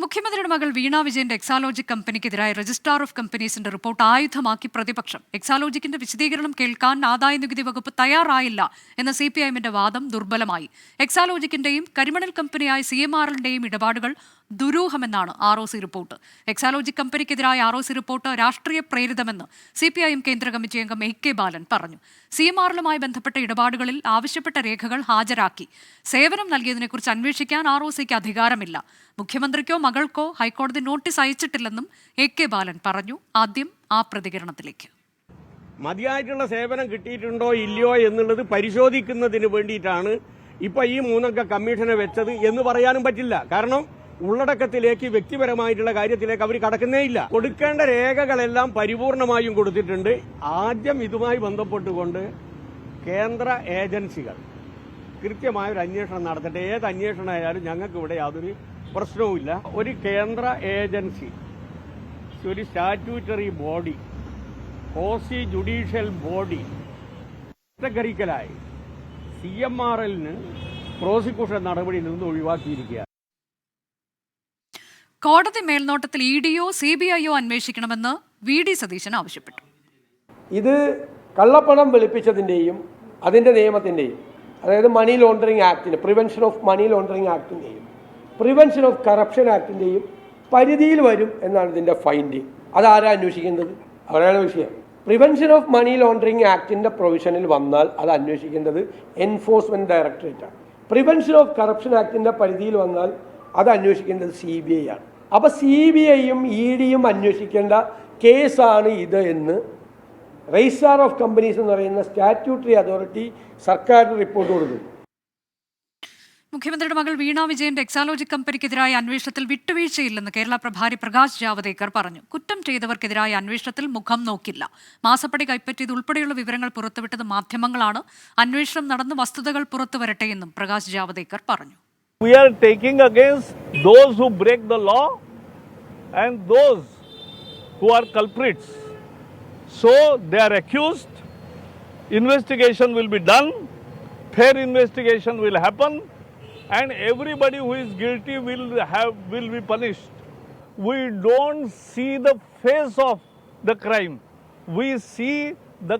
മുഖ്യമന്ത്രിയുടെ മകൾ വീണ വിജയന്റെ എക്സാലോജിക് കമ്പനിക്കെതിരായ രജിസ്ട്രാർ ഓഫ് കമ്പനീസിന്റെ റിപ്പോർട്ട് ആയുധമാക്കി പ്രതിപക്ഷം. എക്സാലോജിക്കിന്റെ വിശദീകരണം കേൾക്കാൻ ആദായനികുതി വകുപ്പ് തയ്യാറായില്ല എന്ന CPIഎമ്മിന്റെ വാദം ദുർബലമായി. എക്സാലോജിക്കിന്റെയും കരിമണൽ കമ്പനിയായ CMRLന്റെയും ഇടപാടുകൾ ദുരൂഹമെന്നാണ് ROC റിപ്പോർട്ട്. എക്സാലോജിക് കമ്പനിക്കെതിരായ ROC റിപ്പോർട്ട് രാഷ്ട്രീയ പ്രേരിതമെന്ന് CPIഎം കേന്ദ്ര കമ്മിറ്റി അംഗം AK ബാലൻ പറഞ്ഞു. CMRLുമായി ബന്ധപ്പെട്ട ഇടപാടുകളിൽ ആവശ്യപ്പെട്ട രേഖകൾ ഹാജരാക്കി. സേവനം നൽകിയതിനെക്കുറിച്ച് അന്വേഷിക്കാൻ ROCക്ക് അധികാരമില്ല. മുഖ്യമന്ത്രിക്കോ മകൾക്കോ ഹൈക്കോടതി നോട്ടീസ് അയച്ചിട്ടില്ലെന്നും AK ബാലൻ പറഞ്ഞു. ആദ്യം ആ പ്രതികരണത്തിലേക്ക്. മതിയായിട്ടുള്ള സേവനം കിട്ടിയിട്ടുണ്ടോ ഇല്ലയോ എന്നുള്ളത് പരിശോധിക്കുന്നതിന് വേണ്ടിയിട്ടാണ് ഇപ്പൊ ഈ മൂന്നംഗ കമ്മീഷനെ വെച്ചത് എന്ന് പറയാനും പറ്റില്ല. കാരണം ഉള്ളടക്കത്തിലേക്ക് വ്യക്തിപരമായിട്ടുള്ള കാര്യത്തിലേക്ക് അവർ കടക്കുന്നേയില്ല. കൊടുക്കേണ്ട രേഖകളെല്ലാം പരിപൂർണമായും കൊടുത്തിട്ടുണ്ട്. ആദ്യം ഇതുമായി ബന്ധപ്പെട്ടുകൊണ്ട് കേന്ദ്ര ഏജൻസികൾ കൃത്യമായ ഒരു അന്വേഷണം നടത്തട്ടെ. ഏത് അന്വേഷണമായാലും ഞങ്ങൾക്ക് ഇവിടെ യാതൊരു പ്രശ്നവുമില്ല. ഒരു കേന്ദ്ര ഏജൻസി, ഒരു statutory body, quasi judicial body കാറ്റഗറിക്കലായി CMRLന് പ്രോസിക്യൂഷൻ നടപടിയിൽ നിന്ന് ഒഴിവാക്കിയിരിക്കുക. കോടതി മേൽനോട്ടത്തിൽ EDയോ CBIയോ അന്വേഷിക്കണമെന്ന് VD സതീശൻ ആവശ്യപ്പെട്ടു. ഇത് കള്ളപ്പണം വെളുപ്പിച്ചതിൻ്റെയും അതിൻ്റെ നിയമത്തിൻ്റെയും, അതായത് മണി ലോണ്ടറിംഗ് ആക്ടിൻ്റെ, പ്രിവെൻഷൻ ഓഫ് മണി ലോണ്ടറിംഗ് ആക്ടിൻ്റെയും പ്രിവെൻഷൻ ഓഫ് കറപ്ഷൻ ആക്ടിൻ്റെയും പരിധിയിൽ വരും എന്നാണ് ഇതിൻ്റെ ഫൈൻഡിങ്. അതാരാ അന്വേഷിക്കേണ്ടത്? അവരാണ് വിഷയം. പ്രിവെൻഷൻ ഓഫ് മണി ലോണ്ടറിംഗ് ആക്ടിൻ്റെ പ്രൊവിഷനിൽ വന്നാൽ അത് അന്വേഷിക്കേണ്ടത് എൻഫോഴ്സ്മെൻറ്റ് ഡയറക്ടറേറ്റാണ്. പ്രിവെൻഷൻ ഓഫ് കറപ്ഷൻ ആക്ടിൻ്റെ പരിധിയിൽ വന്നാൽ അത് അന്വേഷിക്കേണ്ടത് CBI ആണ്. അപ്പോൾ CBIയും EDയും അന്വേഷിക്കേണ്ട കേസാണ് ഇത് എന്ന് രജിസ്ട്രാർ ഓഫ് കമ്പനീസ് എന്ന് പറയുന്ന സ്റ്റാറ്റ്യൂട്ടറി അതോറിറ്റി സർക്കാരിന് റിപ്പോർട്ട് കൊടുത്തു. മുഖ്യമന്ത്രിയുടെ മകൾ വീണ വിജയന്റെ എക്സാലോജിക് കമ്പനിക്കെതിരായ അന്വേഷണത്തിൽ വിട്ടുവീഴ്ചയില്ലെന്ന് കേരള പ്രഭാരി പ്രകാശ് ജാവദേക്കർ പറഞ്ഞു. കുറ്റം ചെയ്തവർക്കെതിരായ അന്വേഷണത്തിൽ മുഖം നോക്കില്ല. മാസപ്പടി കൈപ്പറ്റിയത് ഉൾപ്പെടെയുള്ള വിവരങ്ങൾ പുറത്തുവിട്ടത് മാധ്യമങ്ങളാണ്. അന്വേഷണം നടന്ന് വസ്തുതകൾ പുറത്തുവരട്ടെയെന്നും പ്രകാശ് ജാവദേക്കർ പറഞ്ഞു. We are taking against those who break the law and those who are culprits. So they are accused. Investigation will be done. Fair investigation will happen, and everybody who is guilty will be punished. We don't see the face of the crime. We see the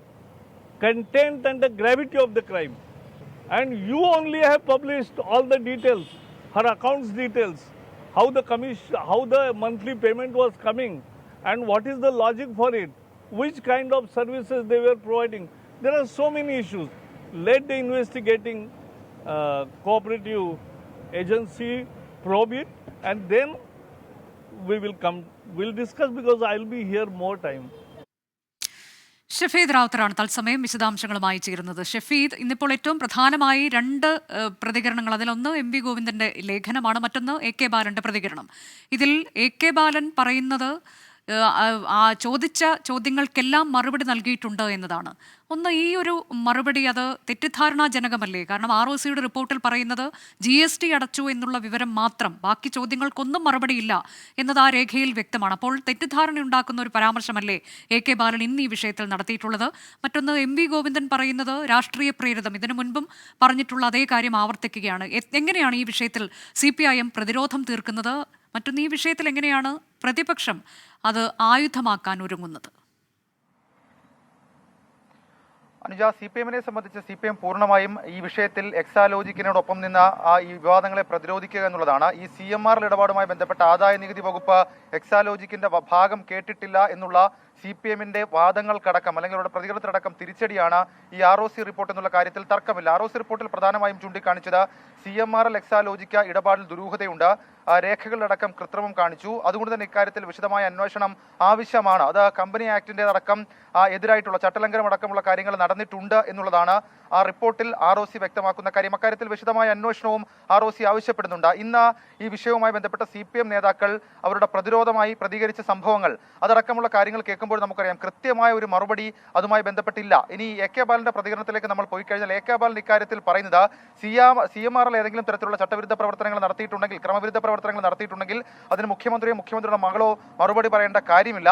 content and the gravity of the crime. And you only have published all the details, her accounts details, how the monthly payment was coming, and what is the logic for it, which kind of services they were providing. There are so many issues. Let the investigating cooperative agency probe it, and then we'll discuss, because I'll be here more time. Shafeed റാവുത്തറാണ് തത്സമയം വിശദാംശങ്ങളുമായി ചേരുന്നത്. ഷഫീദ്, ഇന്നിപ്പോൾ ഏറ്റവും പ്രധാനമായി രണ്ട് പ്രതികരണങ്ങൾ. അതിലൊന്ന് MV ഗോവിന്ദന്റെ ലേഖനമാണ്, മറ്റൊന്ന് AK ബാലന്റെ പ്രതികരണം. ഇതിൽ AK ബാലൻ പറയുന്നത് ചോദിച്ച ചോദ്യങ്ങൾക്കെല്ലാം മറുപടി നൽകിയിട്ടുണ്ട് എന്നതാണ്. ഒന്ന്, ഈ ഒരു മറുപടി അത് തെറ്റിദ്ധാരണാജനകമല്ലേ? കാരണം ROCയുടെ റിപ്പോർട്ടിൽ പറയുന്നത് GST അടച്ചു എന്നുള്ള വിവരം മാത്രം, ബാക്കി ചോദ്യങ്ങൾക്കൊന്നും മറുപടിയില്ല എന്നത് ആ രേഖയിൽ വ്യക്തമാണ്. അപ്പോൾ തെറ്റിദ്ധാരണ ഉണ്ടാക്കുന്ന ഒരു പരാമർശമല്ലേ AK ബാലൻ ഇന്ന് ഈ വിഷയത്തിൽ നടത്തിയിട്ടുള്ളത്? മറ്റൊന്ന്, MV ഗോവിന്ദൻ പറയുന്നത് രാഷ്ട്രീയ പ്രേരിതം, ഇതിനു മുൻപും പറഞ്ഞിട്ടുള്ള അതേ കാര്യം ആവർത്തിക്കുകയാണ്. എങ്ങനെയാണ് ഈ വിഷയത്തിൽ CPIഎം പ്രതിരോധം തീർക്കുന്നത്? മറ്റൊന്ന്, ഈ വിഷയത്തിൽ എങ്ങനെയാണ് പ്രതിപക്ഷം അത് ആയുധമാക്കാൻ ഒരുങ്ങുന്നത്? അനുജ, CPIഎമ്മിനെ സംബന്ധിച്ച് CPIഎം പൂർണ്ണമായും ഈ വിഷയത്തിൽ എക്സാലോജിക്കിനോടൊപ്പം നിന്ന് ഈ വിവാദങ്ങളെ പ്രതിരോധിക്കുക എന്നുള്ളതാണ്. ഈ CMRL ഇടപാടുമായി ബന്ധപ്പെട്ട ആദായ നികുതി വകുപ്പ് എക്സാലോജിക്കിന്റെ ഭാഗം കേട്ടിട്ടില്ല എന്നുള്ള CPIഎമ്മിന്റെ വാദങ്ങൾക്കടക്കം അല്ലെങ്കിൽ അവരുടെ പ്രതികരണത്തിലടക്കം തിരിച്ചടിയാണ് ഈ ROC റിപ്പോർട്ട് എന്നുള്ള കാര്യത്തിൽ തർക്കമില്ല. ROC റിപ്പോർട്ടിൽ പ്രധാനമായും ചൂണ്ടിക്കാണിച്ചത് CMRL എക്സാലോജിക്ക ഇടപാടിൽ ദുരൂഹതയുണ്ട്, രേഖകളിലടക്കം കൃത്രിമം കാണിച്ചു. അതുകൊണ്ട് തന്നെ ഇക്കാര്യത്തിൽ വിശദമായ അന്വേഷണം ആവശ്യമാണ്. അത് കമ്പനി ആക്ടിന്റെ അടക്കം എതിരായിട്ടുള്ള ചട്ടലംഘനം അടക്കമുള്ള കാര്യങ്ങൾ നടന്നിട്ടുണ്ട് എന്നുള്ളതാണ് ആ റിപ്പോർട്ടിൽ ROC വ്യക്തമാക്കുന്ന കാര്യം. അക്കാര്യത്തിൽ വിശദമായ അന്വേഷണവും ROC ആവശ്യപ്പെടുന്നുണ്ട്. ഇന്ന് ഈ വിഷയവുമായി ബന്ധപ്പെട്ട CPIഎം നേതാക്കൾ അവരുടെ പ്രതിരോധമായി പ്രതികരിച്ച സംഭവങ്ങൾ അതടക്കമുള്ള കാര്യങ്ങൾ കേൾക്കുമ്പോൾ നമുക്കറിയാം കൃത്യമായ ഒരു മറുപടി അതുമായി ബന്ധപ്പെട്ടില്ല. ഇനി AK ബാലന്റെ പ്രതികരണത്തിലേക്ക് നമ്മൾ പോയി കഴിഞ്ഞാൽ AK ബാലൻ ഇക്കാര്യത്തിൽ പറയുന്നത് CMRL ഏതെങ്കിലും തരത്തിലുള്ള ചട്ടവിരുദ്ധ പ്രവർത്തനങ്ങൾ നടത്തിയിട്ടുണ്ടെങ്കിൽ, ക്രമവിരുദ്ധ പ്രവർത്തനങ്ങൾ നടത്തിയിട്ടുണ്ടെങ്കിൽ അതിന് മുഖ്യമന്ത്രിയുടെ മകളോ മറുപടി പറയേണ്ട കാര്യമില്ല.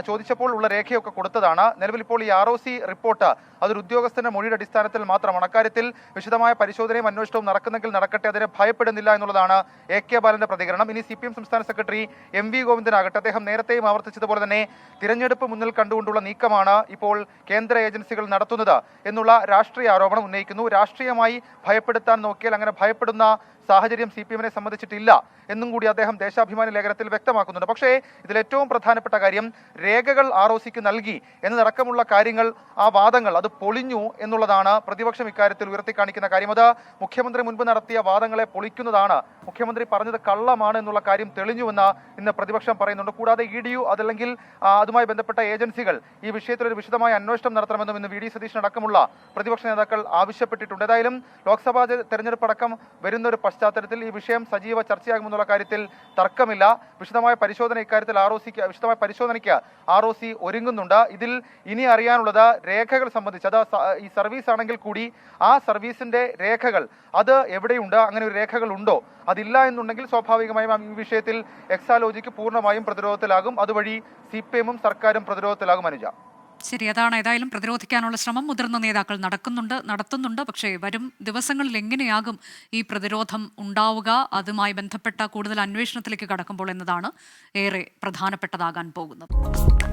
ചോദിച്ചപ്പോൾ ഉള്ള രേഖയൊക്കെ കൊടുത്തതാണ്. നിലവിൽ ഇപ്പോൾ ഈ ROC റിപ്പോർട്ട് അതൊരു ഉദ്യോഗസ്ഥന്റെ മൊഴിയുടെ പരാതിയുടെ അടിസ്ഥാനത്തിൽ മാത്രമാണ്. അക്കാര്യത്തിൽ വിശദമായ പരിശോധനയും അന്വേഷണവും നടക്കുന്നെങ്കിൽ നടക്കട്ടെ, അതിനെ ഭയപ്പെടുന്നില്ല എന്നുള്ളതാണ് AK ബാലന്റെ പ്രതികരണം. ഇനി CPM സംസ്ഥാന സെക്രട്ടറി MV ഗോവിന്ദനാകട്ടെ, അദ്ദേഹം നേരത്തെയും ആവർത്തിച്ചതുപോലെ തന്നെ തിരഞ്ഞെടുപ്പ് മുന്നിൽ കണ്ടുകൊണ്ടുള്ള നീക്കമാണ് ഇപ്പോൾ കേന്ദ്ര ഏജൻസികൾ നടത്തുന്നത് എന്നുള്ള രാഷ്ട്രീയ ആരോപണം ഉന്നയിക്കുന്നു. രാഷ്ട്രീയമായി ഭയപ്പെടുത്താൻ നോക്കിയാൽ അങ്ങനെ ഭയപ്പെടുന്ന സാഹചര്യം CPM-നെ സംബന്ധിച്ചിട്ടില്ല എന്നും കൂടി അദ്ദേഹം ദേശാഭിമാനി ലേഖനത്തിൽ വ്യക്തമാക്കുന്നുണ്ട്. പക്ഷേ ഇതിൽ ഏറ്റവും പ്രധാനപ്പെട്ട കാര്യം രേഖകൾ ROC-ക്ക് നൽകി എന്നതടക്കമുള്ള കാര്യങ്ങൾ, ആ വാദങ്ങൾ അത് പൊളിഞ്ഞു എന്നുള്ളതാണ് പ്രതിപക്ഷം ഇക്കാര്യത്തിൽ ഉയർത്തിക്കാണിക്കുന്ന കാര്യം. അത് മുഖ്യമന്ത്രി മുൻപ് നടത്തിയ വാദങ്ങളെ പൊളിക്കുന്നതാണ്, മുഖ്യമന്ത്രി പറഞ്ഞത് കള്ളമാണ് എന്നുള്ള കാര്യം തെളിഞ്ഞുവെന്ന് ഇന്ന് പ്രതിപക്ഷം പറയുന്നുണ്ട്. കൂടാതെ EDU അതല്ലെങ്കിൽ അതുമായി ബന്ധപ്പെട്ട ഏജൻസികൾ ഈ വിഷയത്തിൽ ഒരു വിശദമായ അന്വേഷണം നടത്തണമെന്നും ഇന്ന് VD സതീശൻ അടക്കമുള്ള പ്രതിപക്ഷ നേതാക്കൾ ആവശ്യപ്പെട്ടിട്ടുണ്ട്. ഏതായാലും ലോക്സഭാ തെരഞ്ഞെടുപ്പ് അടക്കം വരുന്ന ഒരു പശ്ചാത്തലത്തിൽ ഈ വിഷയം സജീവ ചർച്ചയാകുമെന്നുള്ള കാര്യത്തിൽ തർക്കമില്ല. വിശദമായ പരിശോധന ഇക്കാര്യത്തിൽ വിശദമായ പരിശോധനയ്ക്ക് ROC ഒരുങ്ങുന്നുണ്ട്. ഇതിൽ ഇനി അറിയാനുള്ളത് രേഖകൾ സംബന്ധിച്ച്, അത് ഈ സർവീസ് ആണെങ്കിൽ കൂടി ആ സർവീസിന്റെ രേഖകൾ അത് എവിടെയുണ്ട്, അങ്ങനെ ഒരു രേഖകൾ ഉണ്ടോ? അതില്ല എന്നുണ്ടെങ്കിൽ സ്വാഭാവികമായും ഈ വിഷയത്തിൽ എക്സാലോജിക്ക് പൂർണ്ണമായും പ്രതിരോധത്തിലാകും. അതുവഴി CPM-ഉം സർക്കാരും പ്രതിരോധത്തിലാകും. അനുജ, ശരി, അതാണ്. ഏതായാലും പ്രതിരോധിക്കാനുള്ള ശ്രമം മുതിർന്ന നേതാക്കൾ നടത്തുന്നുണ്ട്. പക്ഷേ വരും ദിവസങ്ങളിൽ എങ്ങനെയാകും ഈ പ്രതിരോധം ഉണ്ടാവുക, അതുമായി ബന്ധപ്പെട്ട കൂടുതൽ അന്വേഷണത്തിലേക്ക് കടക്കുമ്പോൾ എന്നതാണ് ഏറെ പ്രധാനപ്പെട്ടതാകാൻ പോകുന്നത്.